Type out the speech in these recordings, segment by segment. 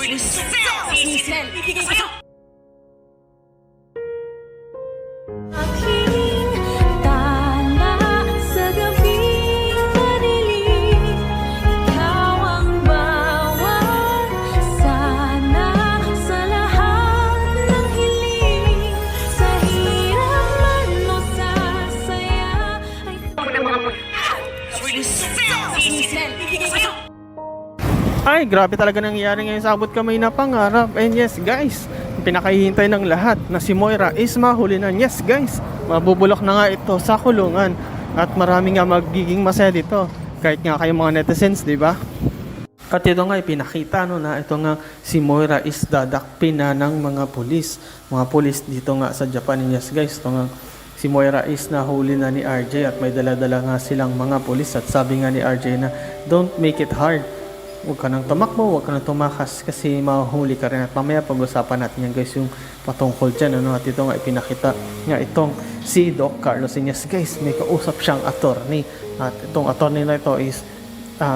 Giselle, ibigay sa'yo! Ay, grabe talaga nangyayari ngayon sa abot kamay na pangarap. And yes guys, pinakahihintay ng lahat na si Moira is mahuli na. Yes guys, mabubulok na nga ito sa kulungan. At marami nga magiging masaya dito. Kahit nga kayo mga netizens, di ba? At ito nga ipinakita na ito nga si Moira is dadakpin na ng mga pulis. Mga pulis dito nga sa Japan. Yes guys, ito nga si Moira is nahuli na ni RJ at may dala-dala nga silang mga pulis. At sabi nga ni RJ na don't make it hard. Huwag ka nang tumakbo, huwag ka nang tumakas kasi mahuhuli ka rin. At mamaya pag-usapan natin yan guys yung patungkol dyan. At ito nga ipinakita nga itong si Doc Carlos. And yes guys, may kausap siyang attorney. At itong attorney na ito is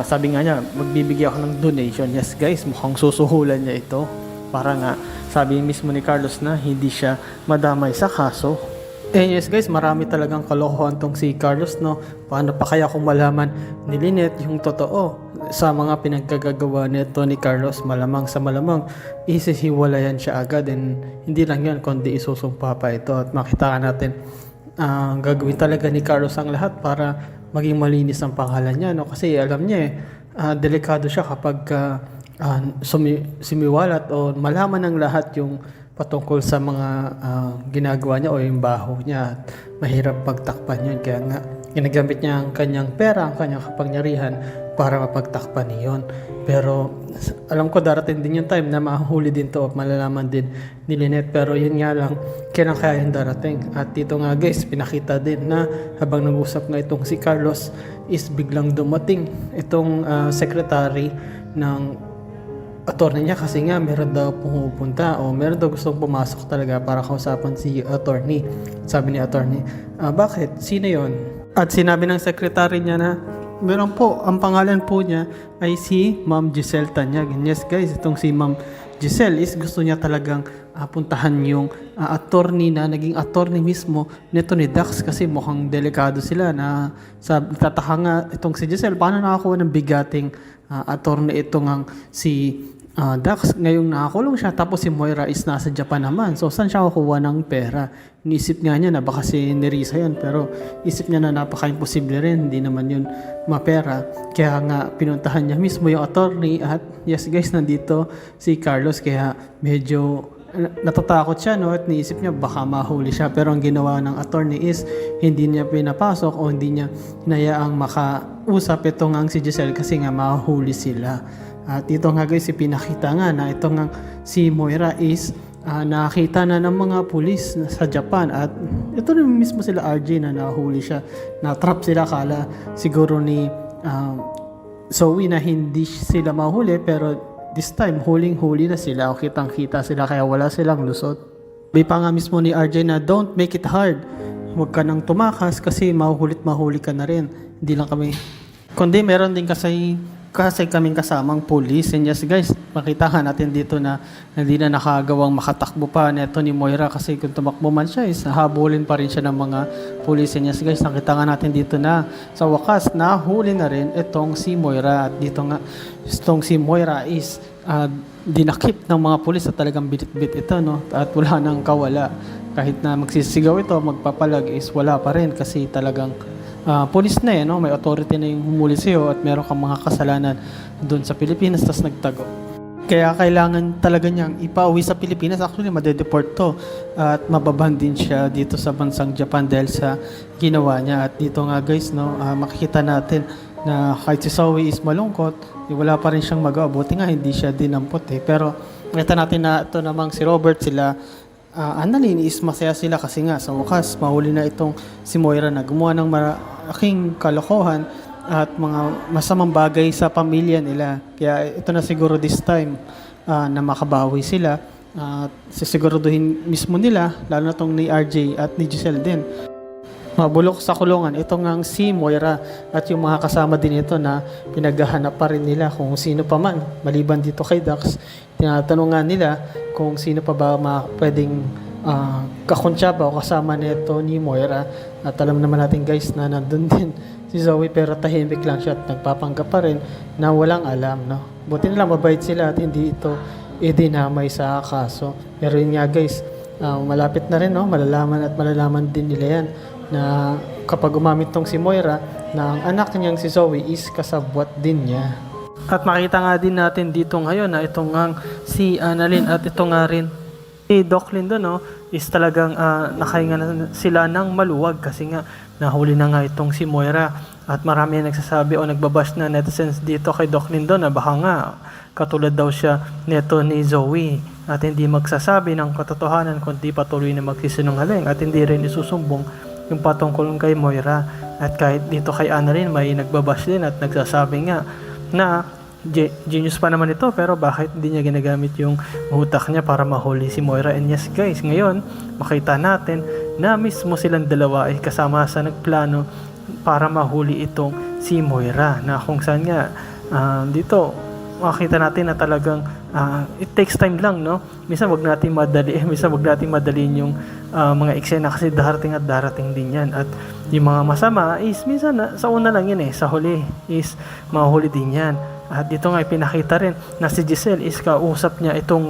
sabi nga niya, magbibigay ako ng donation. Yes guys, mukhang susuhulan niya ito. Para nga, sabi mismo ni Carlos na hindi siya madamay sa kaso. Eh yes guys, marami talagang kalokohan tong si Carlos, no? Paano pa kaya kung malaman ni Lynette yung totoo sa mga pinagkagagawa nito ni Carlos? Malamang sa malamang isisiwalayan siya agad, and hindi lang yan kundi isusumpa pa ito. At makita natin gagawin talaga ni Carlos ang lahat para maging malinis ang pangalan niya, no? Kasi alam niya delikado siya kapag sumiwalat o malaman ng lahat yung patungkol sa mga ginagawa niya o yung baho niya. At mahirap pagtakpan yun, kaya nga ginagamit niya ang kanyang pera, ang kanyang kapangyarihan para mapagtakpan niyon. Pero alam ko darating din yung time na mahuli din to at malalaman din ni Lynette. Pero yun nga lang, kailan kaya yung darating. At dito nga guys, pinakita din na habang nag-usap nga itong si Carlos is biglang dumating itong secretary ng attorney niya, kasi nga meron daw pumupunta o meron daw gustong pumasok talaga para kausapan si attorney. Sabi ni attorney, bakit? Sino yon? At sinabi ng secretary niya na meron po, ang pangalan po niya ay si Ma'am Giselle Tanyag. And yes guys, itong si Ma'am Giselle is gusto niya talagang puntahan yung attorney na naging attorney mismo nito ni Dax, kasi mukhang delikado sila na tataka nga itong si Giselle, paano nakakuha ng bigating attorney ito ngang si Dax. Ngayong nakakulong siya, tapos si Moira is nasa Japan naman. So saan siya kukuha ng pera? Inisip nga niya na baka si Nerissa yan, pero isip niya na napaka-imposible rin, hindi naman yun mapera. Kaya nga pinuntahan niya mismo yung attorney. At yes guys, nandito si Carlos, kaya medyo natatakot siya, no? At niisip niya baka mahuli siya, pero ang ginawa ng attorney is hindi niya pinapasok o hindi niya hinayaang makausap ito nga si Giselle kasi nga mahuli sila. At ito nga guys, ipinakita nga na ito nga si Moira is nakita na ng mga pulis sa Japan. At ito rin mismo sila RJ na nahuli siya, na-trap sila. Kala siguro ni Zoe na hindi sila mahuli, pero this time huling-huli na sila o kitang-kita sila, kaya wala silang lusot. Sabi pa nga mismo ni RJ na don't make it hard, huwag ka nang tumakas kasi mahuli ka na rin. Hindi lang kami, kundi meron din kasi kaming kasamang police. And yes guys, makita nga natin dito na hindi na nakagawang makatakbo pa neto ni Moira, kasi kung tumakbo man siya is habulin pa rin siya ng mga police. And yes guys, nakita nga natin dito na sa wakas nahuli na rin itong si Moira. At dito nga itong si Moira is dinakip ng mga pulis at talagang bit-bit ito, no? At wala nang kawala. Kahit na magsisigaw ito, magpapalag is wala pa rin, kasi talagang police na no? May authority na yung humuli sa'yo at meron kang mga kasalanan doon sa Pilipinas, tas nagtago. Kaya kailangan talaga niyang ipauwi sa Pilipinas. Actually, madedeport to at mababan din siya dito sa bansang Japan dahil sa ginawa niya. At dito nga guys, no, makikita natin na kahit si Zoe is malungkot, wala pa rin siyang magawa. Buti nga hindi siya dinampot Pero nakita natin na ito namang si Robert, sila Annalyn is masaya sila kasi nga sa wakas mahuli na itong si Moira na gumawa ng malaking kalokohan at mga masamang bagay sa pamilya nila. Kaya ito na siguro this time na makabawi sila. Sisiguraduhin mismo nila, lalo na itong ni RJ at ni Giselle din, mabulok sa kulungan. Ito ngang si Moira at yung mga kasama din ito na pinaghahanap pa rin nila kung sino pa man. Maliban dito kay Dax, tinatanong nga nila kung sino pa ba pwedeng kakuntsaba o kasama nito ni Moira. At alam naman natin guys na nandun din si Zoe, pero tahimik lang siya at nagpapanggap pa rin na walang alam, no? Buti nila mabait sila at hindi ito idinamay sa kaso. Pero yun nga guys, malapit na rin, no? Malalaman din nila yan na kapag umamit tong si Moira na ang anak niyang si Zoe is kasabwat din niya. At makita nga din natin dito ngayon na itong nga si Annalyn at ito nga rin si Doc Lindo, no, is talagang nakahinga na sila ng maluwag kasi nga nahuli na nga itong si Moira. At marami na nagsasabi o nagbabash na netizens dito kay Doc Lindo na baka nga katulad daw siya neto ni Zoe at hindi magsasabi ng katotohanan kundi patuloy na magsisinungaling at hindi rin isusumbong yung patungkol kay Moira. At kahit dito kay Annalyn may nagbabash din at nagsasabi nga na genius pa naman ito, pero bakit hindi niya ginagamit yung utak niya para mahuli si Moira. And yes guys, ngayon makita natin na mismo silang dalawa ay kasama sa nagplano para mahuli itong si Moira, na kung saan nga dito makita natin na talagang it takes time lang, no? Minsan wag natin madaliin yung mga eksena kasi darating at darating din yan. At yung mga masama is minsan sa una lang yun sa huli is mahuli din yan. At dito nga pinakita rin na si Giselle is kausap niya itong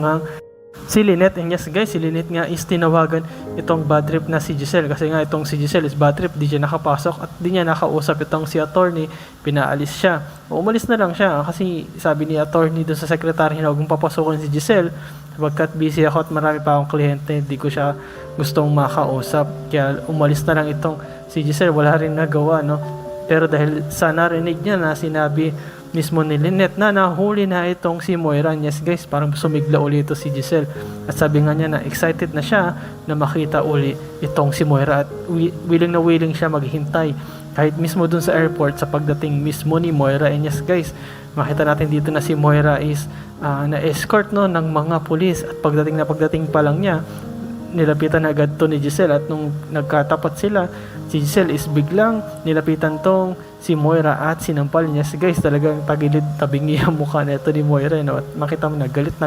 si Lynette. And yes guys, si Lynette nga is tinawagan itong bad trip na si Giselle kasi nga itong si Giselle is bad trip, di siya nakapasok at di niya nakausap itong si attorney, pinaalis siya. Umalis na lang siya kasi sabi ni attorney doon sa secretary na huwag mong papasukin si Giselle sapagkat busy ako at marami pa akong kliyente, di ko siya gustong makausap, kaya umalis na lang itong si Giselle. Wala rin nagawa, no? Pero dahil sa narinig niya na sinabi mismo ni Lynette na nahuli na itong si Moira, yes guys, parang sumigla uli ito si Giselle. At sabi nga niya na excited na siya na makita uli itong si Moira at willing na willing siya maghintay kahit mismo dun sa airport sa pagdating mismo ni Moira. And yes guys, makita natin dito na si Moira is na-escort, no, ng mga pulis at pagdating pa lang niya nilapitan na agad to ni Giselle. At nung nagkatapat sila, si Giselle is biglang nilapitan tong si Moira at sinampal niya. Guys, talagang tagilid tabing niya ang mukha nito ni Moira, no? At makita mo na galit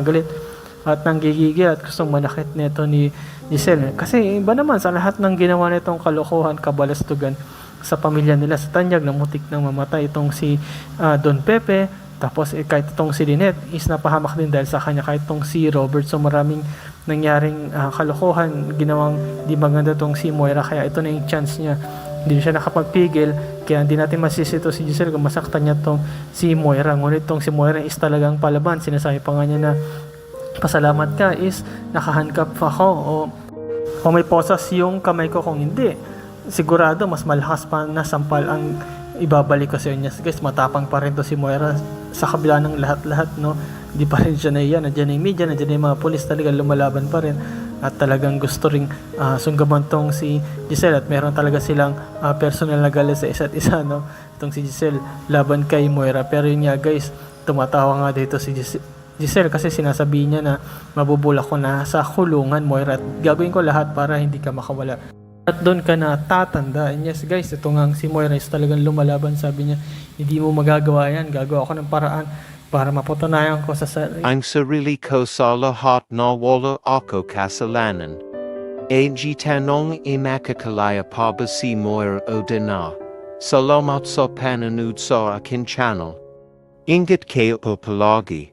at nanggigigil at gustong manakit nito ni Giselle. Kasi iba naman sa lahat ng ginawa nitong kalokohan, kabalastugan sa pamilya nila sa Tanyag na mutik nang mamatay itong si Don Pepe. Tapos kahit itong si Lynette is napahamak din dahil sa kanya, kahit itong si Robert. So maraming nangyaring kalokohan, ginawang di maganda itong si Moira, kaya ito na yung chance niya. Hindi siya nakapagpigil, kaya hindi natin masisito si Giselle kung masaktan niya itong si Moira. Ngunit itong si Moira is talagang palaban. Sinasabi pa nga niya na pasalamat ka is nakahandcuff ako o may posas yung kamay ko, kung hindi sigurado mas malakas pa na sampal ang ibabalik ko sa inyo. Guys, matapang pa rin to si Moira sa kabila ng lahat-lahat, no? Hindi pa rin siya naiya, nandiyan yung media, nandiyan yung mga polis, talaga lumalaban pa rin at talagang gusto ring sunggaban tong si Giselle at meron talaga silang personal na galit sa isa't isa, no? Itong si Giselle laban kay Moira. Pero yun nga guys, tumatawa nga dito si Giselle kasi sinasabi niya na mabubulak ko na sa kulungan, Moira, at gagawin ko lahat para hindi ka makawala at doon ka na tatanda. And yes guys, ito nga si Moira is talagang lumalaban. Sabi niya, hindi mo magagawa yan, gagawa ako ng paraan para mapatunayan ko sa sarili. Ang sarili ko sa lahat na wala ako kasalanan. Agi tanong imakakalaya pa ba si Moira o dina? Salamat sa panonood sa akin channel. Ingat kayo po palagi.